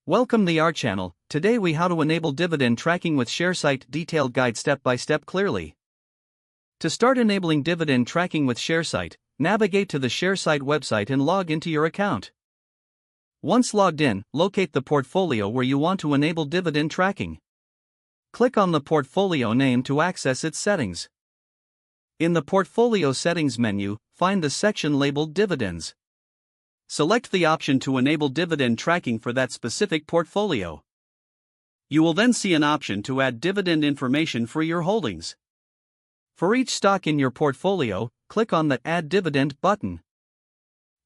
Welcome to our channel. Today we how to enable dividend tracking with Sharesight, detailed guide step by step clearly. To start enabling dividend tracking with Sharesight, navigate to the Sharesight website and log into your account. Once logged in, locate the portfolio where you want to enable dividend tracking. Click on the portfolio name to access its settings. In the portfolio settings menu, find the section labeled Dividends. Select the option to enable dividend tracking for that specific portfolio. You will then see an option to add dividend information for your holdings. For each stock in your portfolio, click on the Add Dividend button.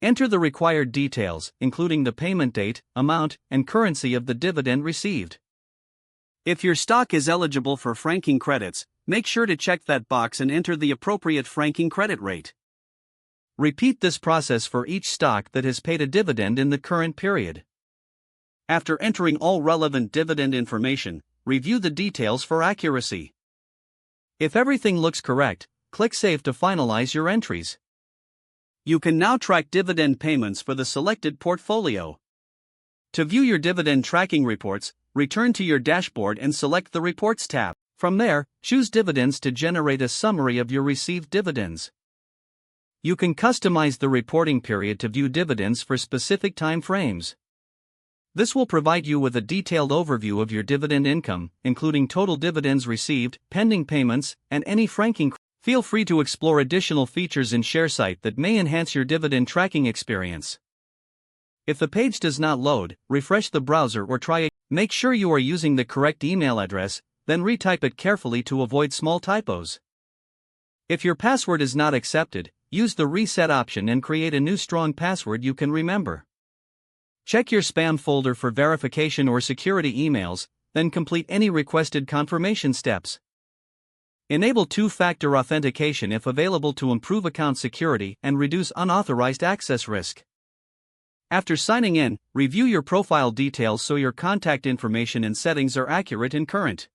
Enter the required details, including the payment date, amount, and currency of the dividend received. If your stock is eligible for franking credits, make sure to check that box and enter the appropriate franking credit rate. Repeat this process for each stock that has paid a dividend in the current period. After entering all relevant dividend information, review the details for accuracy. If everything looks correct, click Save to finalize your entries. You can now track dividend payments for the selected portfolio. To view your dividend tracking reports, return to your dashboard and select the Reports tab. From there, choose Dividends to generate a summary of your received dividends. You can customize the reporting period to view dividends for specific time frames. This will provide you with a detailed overview of your dividend income, including total dividends received, pending payments, and any franking. Feel free to explore additional features in Sharesight that may enhance your dividend tracking experience. If the page does not load, refresh the browser or try again. Make sure you are using the correct email address, then retype it carefully to avoid small typos. If your password is not accepted, use the reset option and create a new strong password you can remember. Check your spam folder for verification or security emails, then complete any requested confirmation steps. Enable two-factor authentication if available to improve account security and reduce unauthorized access risk. After signing in, review your profile details so your contact information and settings are accurate and current.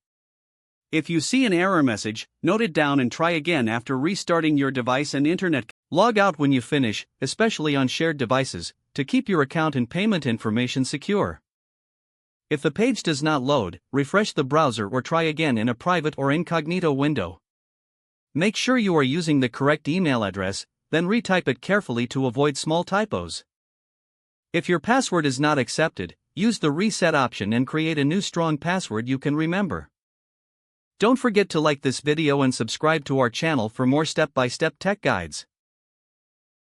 If you see an error message, note it down and try again after restarting your device and internet. Log out when you finish, especially on shared devices, to keep your account and payment information secure. If the page does not load, refresh the browser or try again in a private or incognito window. Make sure you are using the correct email address, then retype it carefully to avoid small typos. If your password is not accepted, use the reset option and create a new strong password you can remember. Don't forget to like this video and subscribe to our channel for more step-by-step tech guides.